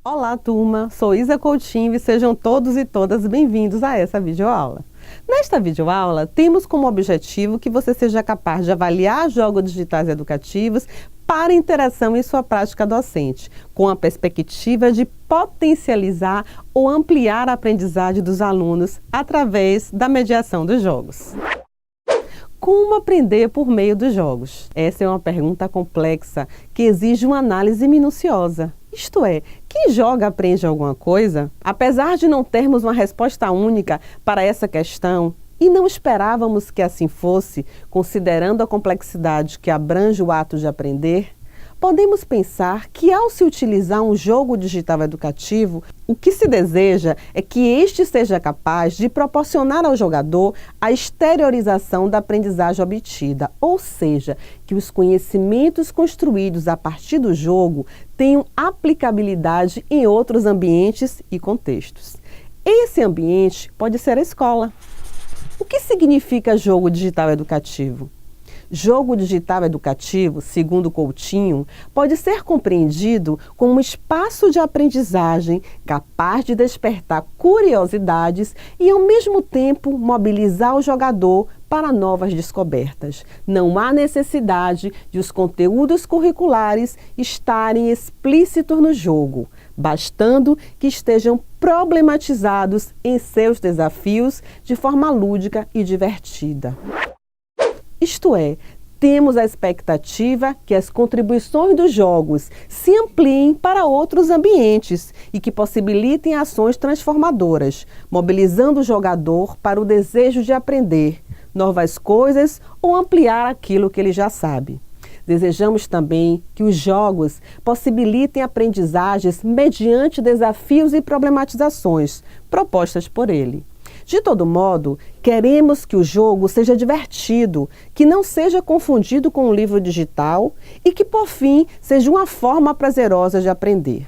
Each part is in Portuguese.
Olá, turma! Sou Isa Coutinho e sejam todos e todas bem-vindos a essa videoaula. Nesta videoaula, temos como objetivo que você seja capaz de avaliar jogos digitais educativos para interação em sua prática docente, com a perspectiva de potencializar ou ampliar a aprendizagem dos alunos através da mediação dos jogos. Como aprender por meio dos jogos? Essa é uma pergunta complexa que exige uma análise minuciosa. Isto é, quem joga aprende alguma coisa? Apesar de não termos uma resposta única para essa questão, e não esperávamos que assim fosse, considerando a complexidade que abrange o ato de aprender, podemos pensar que ao se utilizar um jogo digital educativo, o que se deseja é que este seja capaz de proporcionar ao jogador a exteriorização da aprendizagem obtida, ou seja, que os conhecimentos construídos a partir do jogo tenham aplicabilidade em outros ambientes e contextos. Esse ambiente pode ser a escola. O que significa jogo digital educativo? Jogo digital educativo, segundo Coutinho, pode ser compreendido como um espaço de aprendizagem capaz de despertar curiosidades e, ao mesmo tempo, mobilizar o jogador para novas descobertas. Não há necessidade de os conteúdos curriculares estarem explícitos no jogo, bastando que estejam problematizados em seus desafios de forma lúdica e divertida. Isto é, temos a expectativa que as contribuições dos jogos se ampliem para outros ambientes e que possibilitem ações transformadoras, mobilizando o jogador para o desejo de aprender novas coisas ou ampliar aquilo que ele já sabe. Desejamos também que os jogos possibilitem aprendizagens mediante desafios e problematizações propostas por ele. De todo modo, queremos que o jogo seja divertido, que não seja confundido com um livro digital e que, por fim, seja uma forma prazerosa de aprender.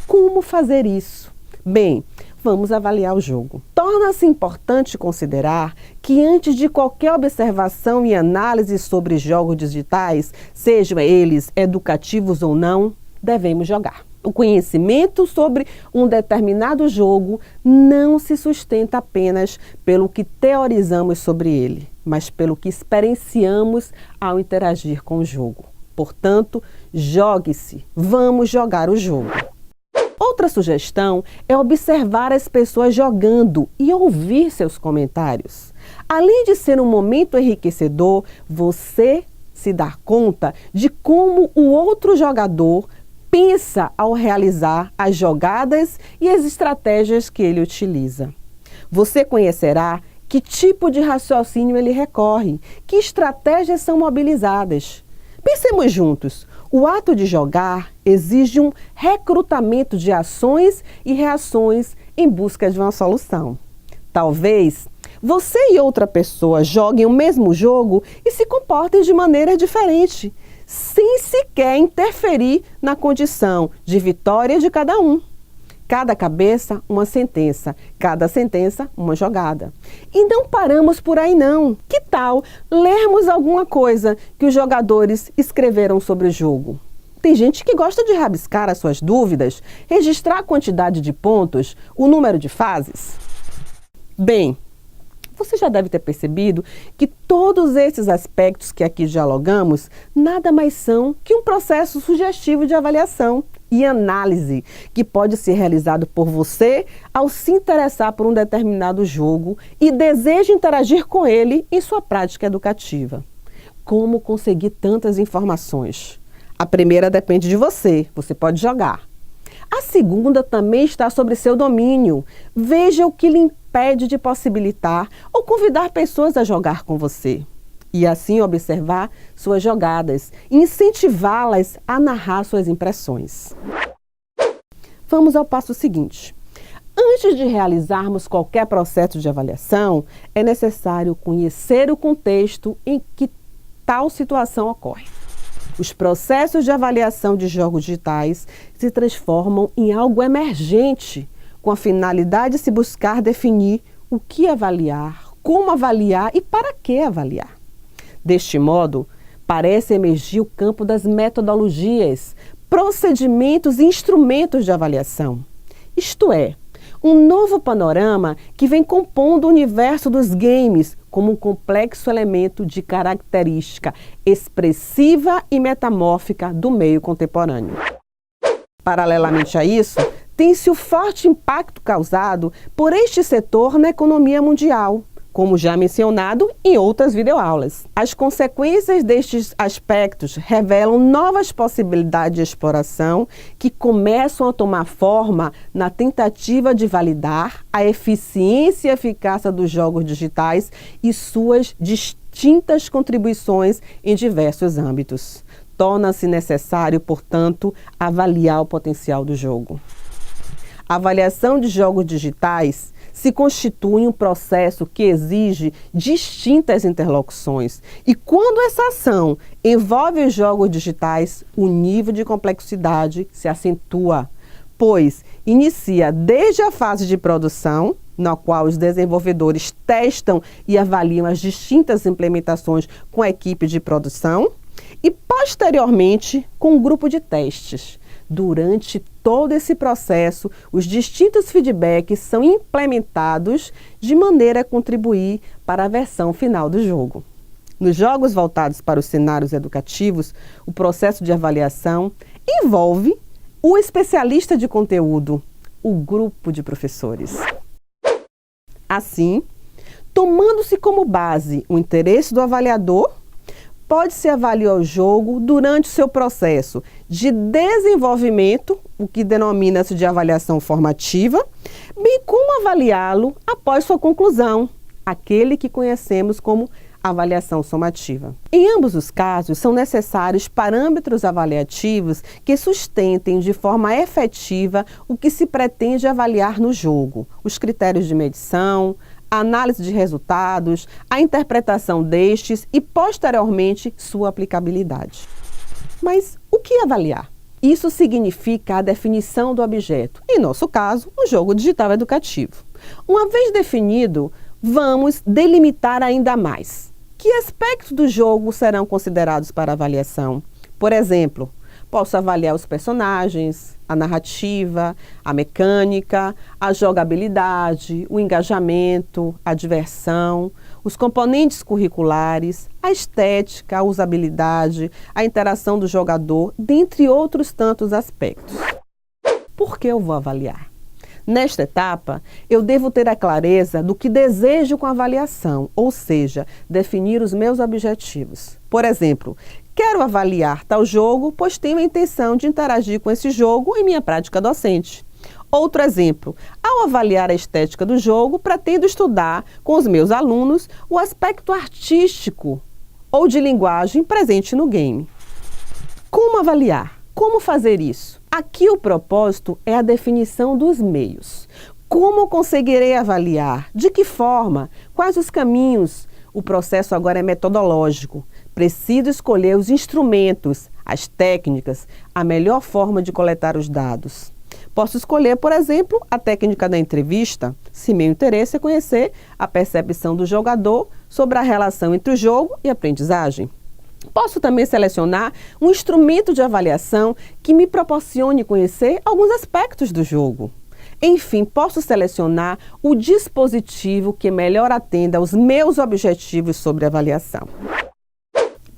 Como fazer isso? Bem, vamos avaliar o jogo. Torna-se importante considerar que antes de qualquer observação e análise sobre jogos digitais, sejam eles educativos ou não, devemos jogar. O conhecimento sobre um determinado jogo não se sustenta apenas pelo que teorizamos sobre ele, mas pelo que experienciamos ao interagir com o jogo. Portanto, jogue-se, vamos jogar o jogo. Outra sugestão é observar as pessoas jogando e ouvir seus comentários. Além de ser um momento enriquecedor, você se dá conta de como o outro jogador pensa ao realizar as jogadas e as estratégias que ele utiliza. Você conhecerá que tipo de raciocínio ele recorre, que estratégias são mobilizadas. Pensemos juntos, o ato de jogar exige um recrutamento de ações e reações em busca de uma solução. Talvez você e outra pessoa joguem o mesmo jogo e se comportem de maneira diferente, sem sequer interferir na condição de vitória de cada um. Cada cabeça, uma sentença. Cada sentença, uma jogada. E não paramos por aí não. Que tal lermos alguma coisa que os jogadores escreveram sobre o jogo? Tem gente que gosta de rabiscar as suas dúvidas, registrar a quantidade de pontos, o número de fases. Bem, você já deve ter percebido que todos esses aspectos que aqui dialogamos nada mais são que um processo sugestivo de avaliação e análise que pode ser realizado por você ao se interessar por um determinado jogo e deseja interagir com ele em sua prática educativa. Como conseguir tantas informações? A primeira depende de você, você pode jogar. A segunda também está sobre seu domínio. Veja o que lhe impede de possibilitar ou convidar pessoas a jogar com você. E assim observar suas jogadas e incentivá-las a narrar suas impressões. Vamos ao passo seguinte. Antes de realizarmos qualquer processo de avaliação, é necessário conhecer o contexto em que tal situação ocorre. Os processos de avaliação de jogos digitais se transformam em algo emergente, com a finalidade de se buscar definir o que avaliar, como avaliar e para que avaliar. Deste modo, parece emergir o campo das metodologias procedimentos e instrumentos de avaliação. Isto é, um novo panorama que vem compondo o universo dos games como um complexo elemento de característica expressiva e metamórfica do meio contemporâneo. Paralelamente a isso, tem-se o forte impacto causado por este setor na economia mundial, como já mencionado em outras videoaulas. As consequências destes aspectos revelam novas possibilidades de exploração que começam a tomar forma na tentativa de validar a eficiência e eficácia dos jogos digitais e suas distintas contribuições em diversos âmbitos. Torna-se necessário, portanto, avaliar o potencial do jogo. A avaliação de jogos digitais se constitui um processo que exige distintas interlocuções. E quando essa ação envolve os jogos digitais, o nível de complexidade se acentua, pois inicia desde a fase de produção, na qual os desenvolvedores testam e avaliam as distintas implementações com a equipe de produção, e posteriormente com um grupo de testes. Durante todo esse processo, os distintos feedbacks são implementados de maneira a contribuir para a versão final do jogo. Nos jogos voltados para os cenários educativos, o processo de avaliação envolve o especialista de conteúdo, o grupo de professores. Assim, tomando-se como base o interesse do avaliador, pode-se avaliar o jogo durante o seu processo de desenvolvimento, o que denomina-se de avaliação formativa, bem como avaliá-lo após sua conclusão, aquele que conhecemos como avaliação somativa. Em ambos os casos, são necessários parâmetros avaliativos que sustentem de forma efetiva o que se pretende avaliar no jogo, os critérios de medição, a análise de resultados, a interpretação destes e, posteriormente, sua aplicabilidade. Mas o que avaliar? Isso significa a definição do objeto, em nosso caso, um jogo digital educativo. Uma vez definido, vamos delimitar ainda mais. Que aspectos do jogo serão considerados para avaliação? Por exemplo, posso avaliar os personagens, a narrativa, a mecânica, a jogabilidade, o engajamento, a diversão, os componentes curriculares, a estética, a usabilidade, a interação do jogador, dentre outros tantos aspectos. Por que eu vou avaliar? Nesta etapa, eu devo ter a clareza do que desejo com a avaliação, ou seja, definir os meus objetivos. Por exemplo, quero avaliar tal jogo, pois tenho a intenção de interagir com esse jogo em minha prática docente. Outro exemplo, ao avaliar a estética do jogo, pretendo estudar com os meus alunos o aspecto artístico ou de linguagem presente no game. Como avaliar? Como fazer isso? Aqui o propósito é a definição dos meios. Como conseguirei avaliar? De que forma? Quais os caminhos? O processo agora é metodológico. Preciso escolher os instrumentos, as técnicas, a melhor forma de coletar os dados. Posso escolher, por exemplo, a técnica da entrevista, se meu interesse é conhecer a percepção do jogador sobre a relação entre o jogo e a aprendizagem. Posso também selecionar um instrumento de avaliação que me proporcione conhecer alguns aspectos do jogo. Enfim, posso selecionar o dispositivo que melhor atenda aos meus objetivos sobre avaliação.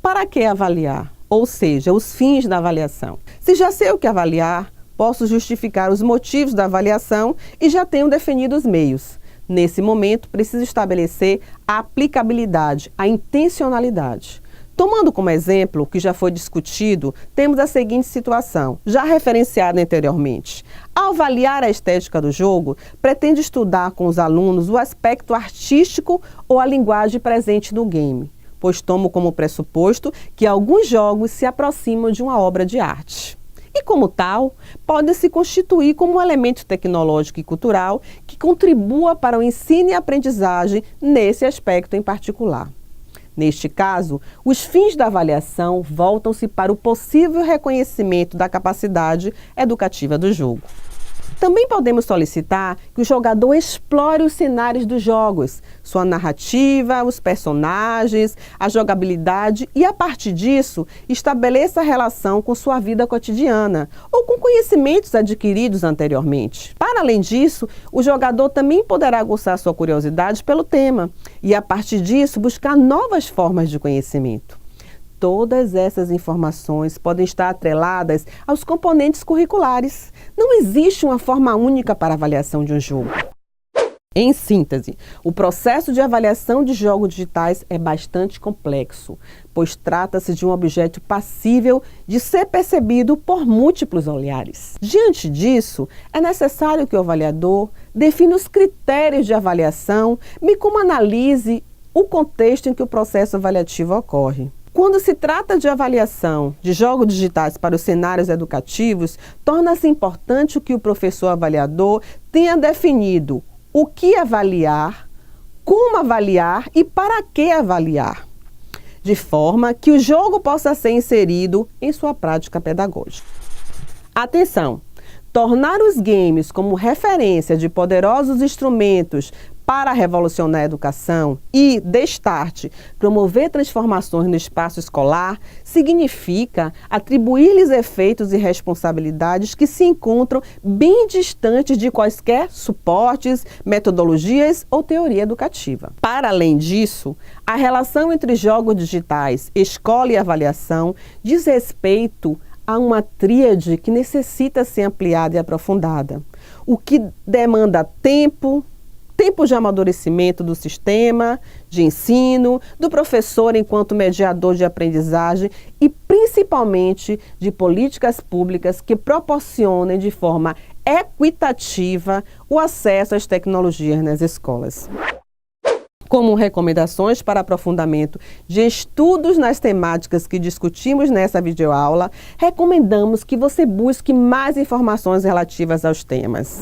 Para que avaliar? Ou seja, os fins da avaliação. Se já sei o que avaliar, posso justificar os motivos da avaliação e já tenho definido os meios. Nesse momento, preciso estabelecer a aplicabilidade, a intencionalidade. Tomando como exemplo o que já foi discutido, temos a seguinte situação, já referenciada anteriormente. Ao avaliar a estética do jogo, pretende estudar com os alunos o aspecto artístico ou a linguagem presente no game, pois tomo como pressuposto que alguns jogos se aproximam de uma obra de arte. E, como tal, podem se constituir como um elemento tecnológico e cultural que contribua para o ensino e aprendizagem nesse aspecto em particular. Neste caso, os fins da avaliação voltam-se para o possível reconhecimento da capacidade educativa do jogo. Também podemos solicitar que o jogador explore os cenários dos jogos, sua narrativa, os personagens, a jogabilidade e, a partir disso, estabeleça a relação com sua vida cotidiana ou com conhecimentos adquiridos anteriormente. Para além disso, o jogador também poderá aguçar sua curiosidade pelo tema e, a partir disso, buscar novas formas de conhecimento. Todas essas informações podem estar atreladas aos componentes curriculares. Não existe uma forma única para a avaliação de um jogo. Em síntese, o processo de avaliação de jogos digitais é bastante complexo, pois trata-se de um objeto passível de ser percebido por múltiplos olhares. Diante disso, é necessário que o avaliador defina os critérios de avaliação, bem como analise o contexto em que o processo avaliativo ocorre. Quando se trata de avaliação de jogos digitais para os cenários educativos, torna-se importante que o professor avaliador tenha definido o que avaliar, como avaliar e para que avaliar, de forma que o jogo possa ser inserido em sua prática pedagógica. Atenção! Tornar os games como referência de poderosos instrumentos para revolucionar a educação e, de start, promover transformações no espaço escolar, significa atribuir-lhes efeitos e responsabilidades que se encontram bem distantes de quaisquer suportes, metodologias ou teoria educativa. Para além disso, a relação entre jogos digitais, escola e avaliação diz respeito a uma tríade que necessita ser ampliada e aprofundada, o que demanda tempo de amadurecimento do sistema de ensino, do professor enquanto mediador de aprendizagem e, principalmente, de políticas públicas que proporcionem de forma equitativa o acesso às tecnologias nas escolas. Como recomendações para aprofundamento de estudos nas temáticas que discutimos nessa videoaula, recomendamos que você busque mais informações relativas aos temas.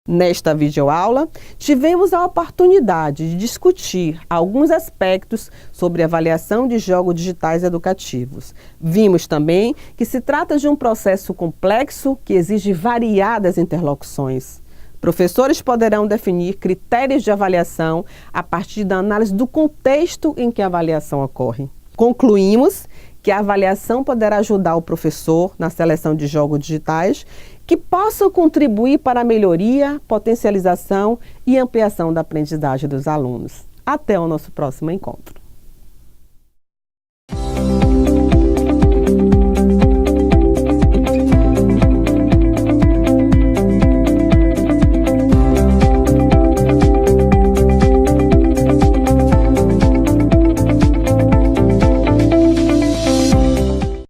Nesta videoaula, tivemos a oportunidade de discutir alguns aspectos sobre avaliação de jogos digitais educativos. Vimos também que se trata de um processo complexo que exige variadas interlocuções. Professores poderão definir critérios de avaliação a partir da análise do contexto em que a avaliação ocorre. Concluímos que a avaliação poderá ajudar o professor na seleção de jogos digitais que possam contribuir para a melhoria, potencialização e ampliação da aprendizagem dos alunos. Até o nosso próximo encontro.